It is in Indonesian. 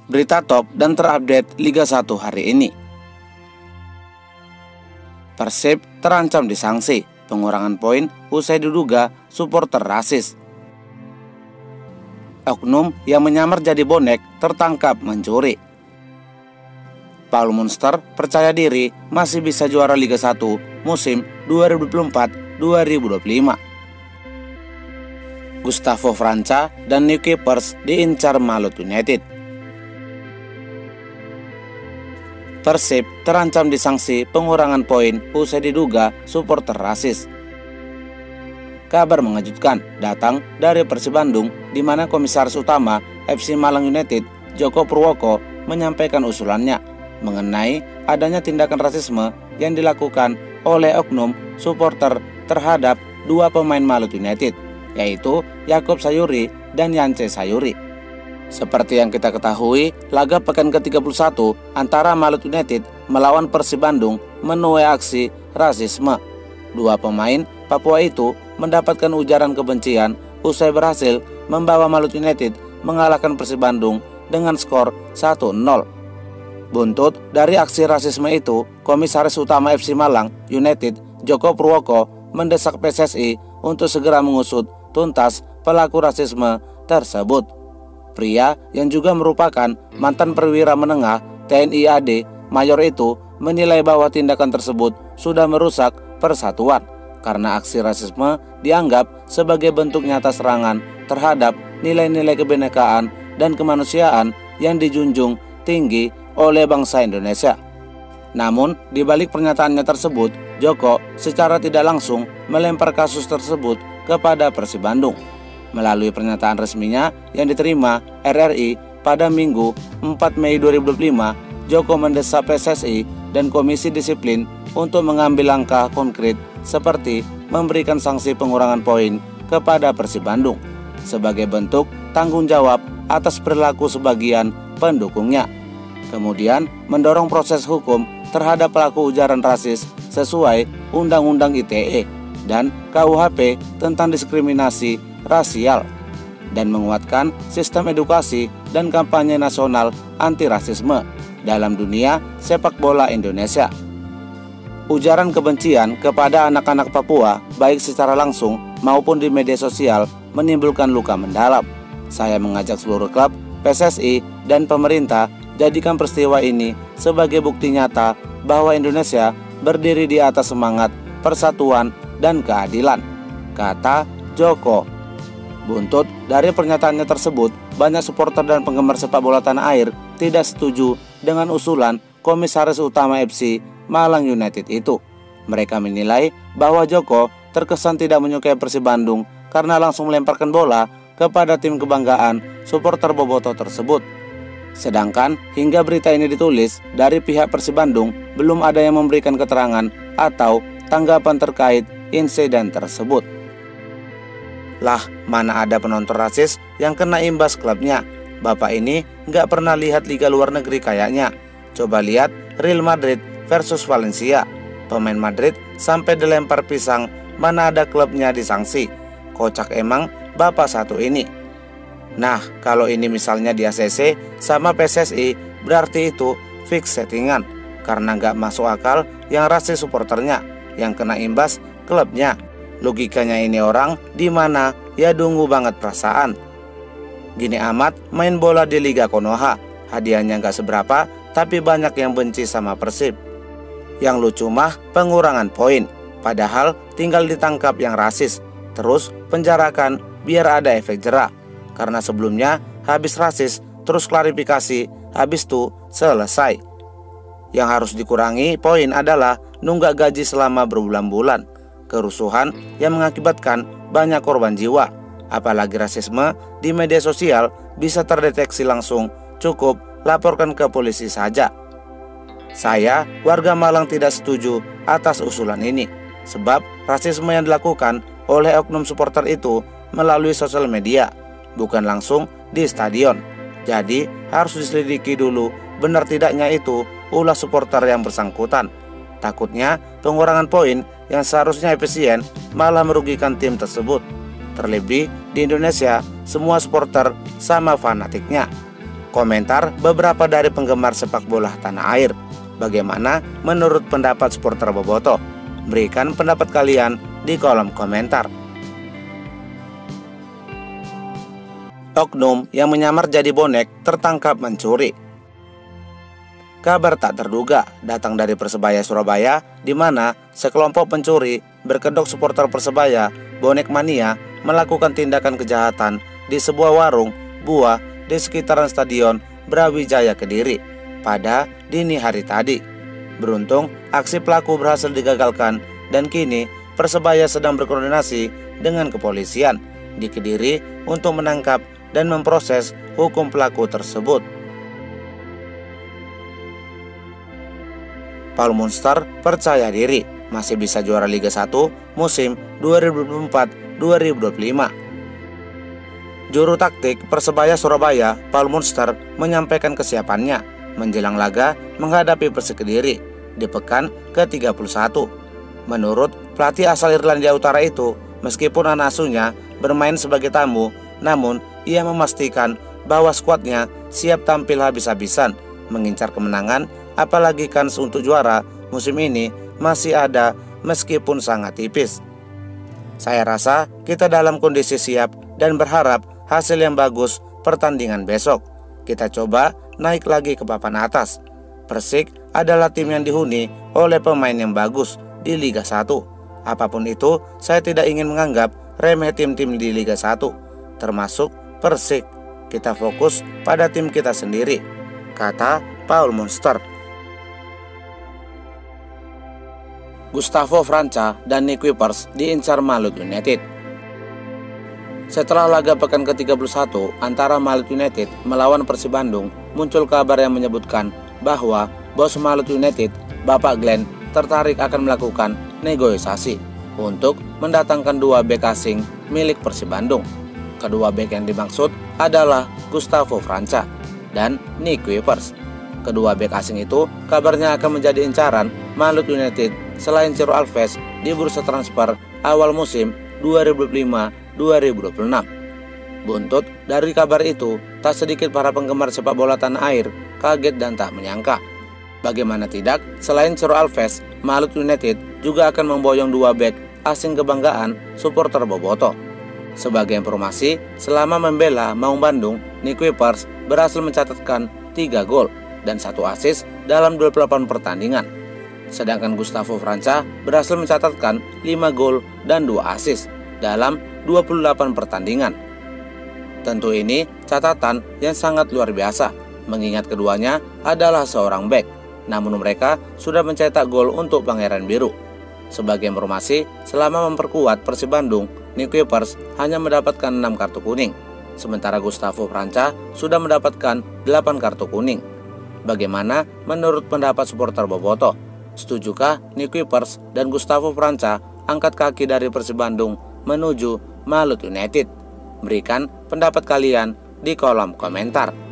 Berita top dan terupdate Liga 1 hari ini. Persib terancam disanksi pengurangan poin usai diduga supporter rasis. Oknum yang menyamar jadi bonek tertangkap mencuri. Paul Munster percaya diri masih bisa juara Liga 1 musim 2024-2025. Gustavo Franca dan New Keepers diincar Malut United. Persib terancam disanksi pengurangan poin usai diduga supporter rasis. Kabar mengejutkan datang dari Persib Bandung, di mana Komisaris Utama FC Malang United Joko Purwoko menyampaikan usulannya mengenai adanya tindakan rasisme yang dilakukan oleh oknum supporter terhadap dua pemain Malut United, yaitu Yakob Sayuri dan Yance Sayuri. Seperti yang kita ketahui, laga pekan ke-31 antara Malut United melawan Persib Bandung menuai aksi rasisme. Dua pemain Papua itu mendapatkan ujaran kebencian usai berhasil membawa Malut United mengalahkan Persib Bandung dengan skor 1-0. Buntut dari aksi rasisme itu, Komisaris Utama FC Malang United Joko Purwoko mendesak PSSI untuk segera mengusut tuntas pelaku rasisme tersebut. Pria yang juga merupakan mantan perwira menengah TNI AD Mayor itu menilai bahwa tindakan tersebut sudah merusak persatuan karena aksi rasisme dianggap sebagai bentuk nyata serangan terhadap nilai-nilai kebinekaan dan kemanusiaan yang dijunjung tinggi oleh bangsa Indonesia. Namun, di balik pernyataannya tersebut, Joko secara tidak langsung melempar kasus tersebut kepada Persib Bandung. Melalui pernyataan resminya yang diterima RRI pada Minggu 4 Mei 2025, Joko mendesak PSSI dan Komisi Disiplin untuk mengambil langkah konkret seperti memberikan sanksi pengurangan poin kepada Persib Bandung sebagai bentuk tanggung jawab atas perilaku sebagian pendukungnya. Kemudian mendorong proses hukum terhadap pelaku ujaran rasis sesuai Undang-Undang ITE dan KUHP tentang diskriminasi rasial, dan menguatkan sistem edukasi dan kampanye nasional anti rasisme dalam dunia sepak bola Indonesia. Ujaran kebencian kepada anak-anak Papua baik secara langsung maupun di media sosial menimbulkan luka mendalam. Saya mengajak seluruh klub, PSSI, dan pemerintah jadikan peristiwa ini sebagai bukti nyata bahwa Indonesia berdiri di atas semangat persatuan dan keadilan, kata Joko. Buntut dari pernyataannya tersebut, banyak supporter dan penggemar sepak bola tanah air tidak setuju dengan usulan Komisaris Utama FC Malang United itu. Mereka menilai bahwa Joko terkesan tidak menyukai Persib Bandung karena langsung melemparkan bola kepada tim kebanggaan supporter bobotoh tersebut. Sedangkan hingga berita ini ditulis, dari pihak Persib Bandung belum ada yang memberikan keterangan atau tanggapan terkait insiden tersebut. Lah, mana ada penonton rasis yang kena imbas klubnya. Bapak ini nggak pernah lihat liga luar negeri kayaknya. Coba lihat Real Madrid versus Valencia. Pemain Madrid sampai dilempar pisang, mana ada klubnya disanksi. Kocak emang bapak satu ini. Nah, kalau ini misalnya di ACC sama PSSI, berarti itu fix settingan. Karena nggak masuk akal yang rasis supporternya, yang kena imbas klubnya. Logikanya ini orang di mana ya dungu banget perasaan. Gini amat main bola di Liga Konoha, hadiahnya nggak seberapa, tapi banyak yang benci sama Persib. Yang lucu mah pengurangan poin, padahal tinggal ditangkap yang rasis, terus penjarakan biar ada efek jerak. Karena sebelumnya habis rasis, terus klarifikasi, habis itu selesai. Yang harus dikurangi poin adalah nunggak gaji selama berbulan-bulan. Kerusuhan yang mengakibatkan banyak korban jiwa, apalagi rasisme di media sosial bisa terdeteksi langsung, cukup laporkan ke polisi saja. Saya, warga Malang, tidak setuju atas usulan ini, sebab rasisme yang dilakukan oleh oknum supporter itu melalui sosial media, bukan langsung di stadion. Jadi harus diselidiki dulu benar tidaknya itu ulah supporter yang bersangkutan. Takutnya pengurangan poin yang seharusnya efisien malah merugikan tim tersebut. Terlebih di Indonesia, semua supporter sama fanatiknya. Komentar beberapa dari penggemar sepak bola tanah air. Bagaimana menurut pendapat supporter Bobotoh? Berikan pendapat kalian di kolom komentar. Oknum yang menyamar jadi bonek tertangkap mencuri. Kabar tak terduga datang dari Persebaya Surabaya, di mana sekelompok pencuri berkedok supporter Persebaya, bonek mania, melakukan tindakan kejahatan di sebuah warung buah di sekitaran Stadion Brawijaya Kediri pada dini hari tadi. Beruntung, aksi pelaku berhasil digagalkan dan kini Persebaya sedang berkoordinasi dengan kepolisian di Kediri untuk menangkap dan memproses hukum pelaku tersebut. Paul Munster percaya diri masih bisa juara Liga 1 musim 2024-2025. Juru taktik Persebaya Surabaya, Paul Munster, menyampaikan kesiapannya menjelang laga menghadapi Persik Kediri di pekan ke-31. Menurut pelatih asal Irlandia Utara itu, meskipun anak asuhnya bermain sebagai tamu, namun ia memastikan bahwa skuadnya siap tampil habis-habisan mengincar kemenangan, apalagi kans untuk juara musim ini masih ada meskipun sangat tipis. Saya rasa kita dalam kondisi siap dan berharap hasil yang bagus pertandingan besok. Kita coba naik lagi ke papan atas. Persik adalah tim yang dihuni oleh pemain yang bagus di Liga 1. Apapun itu, saya tidak ingin menganggap remeh tim-tim di Liga 1, termasuk Persik. Kita fokus pada tim kita sendiri, kata Paul Munster. Gustavo Franca dan Nick Kuipers diincar Malut United. Setelah laga pekan ke-31 antara Malut United melawan Persib Bandung, muncul kabar yang menyebutkan bahwa bos Malut United, Bapak Glenn, tertarik akan melakukan negosiasi untuk mendatangkan dua bek asing milik Persib Bandung. Kedua bek yang dimaksud adalah Gustavo Franca dan Nick Kuipers. Kedua bek asing itu kabarnya akan menjadi incaran Malut United selain Ciro Alves di bursa transfer awal musim 2025-2026. Buntut dari kabar itu, tak sedikit para penggemar sepak bola tanah air kaget dan tak menyangka. Bagaimana tidak, selain Ciro Alves, Malut United juga akan memboyong dua bek asing kebanggaan supporter Bobotoh. Sebagai informasi, selama membela Maung Bandung, Nick Kuipers berhasil mencatatkan 3 gol dan 1 assist dalam 28 pertandingan. Sedangkan Gustavo Franca berhasil mencatatkan 5 gol dan 2 assist dalam 28 pertandingan. Tentu ini catatan yang sangat luar biasa, mengingat keduanya adalah seorang bek, namun mereka sudah mencetak gol untuk Pangeran Biru. Sebagai informasi, selama memperkuat Persib Bandung, Nick Kuipers hanya mendapatkan 6 kartu kuning, sementara Gustavo Franca sudah mendapatkan 8 kartu kuning. Bagaimana menurut pendapat supporter Bobotoh? Setujukah Nick Kuipers dan Gustavo Franca angkat kaki dari Persib Bandung menuju Malut United? Berikan pendapat kalian di kolom komentar.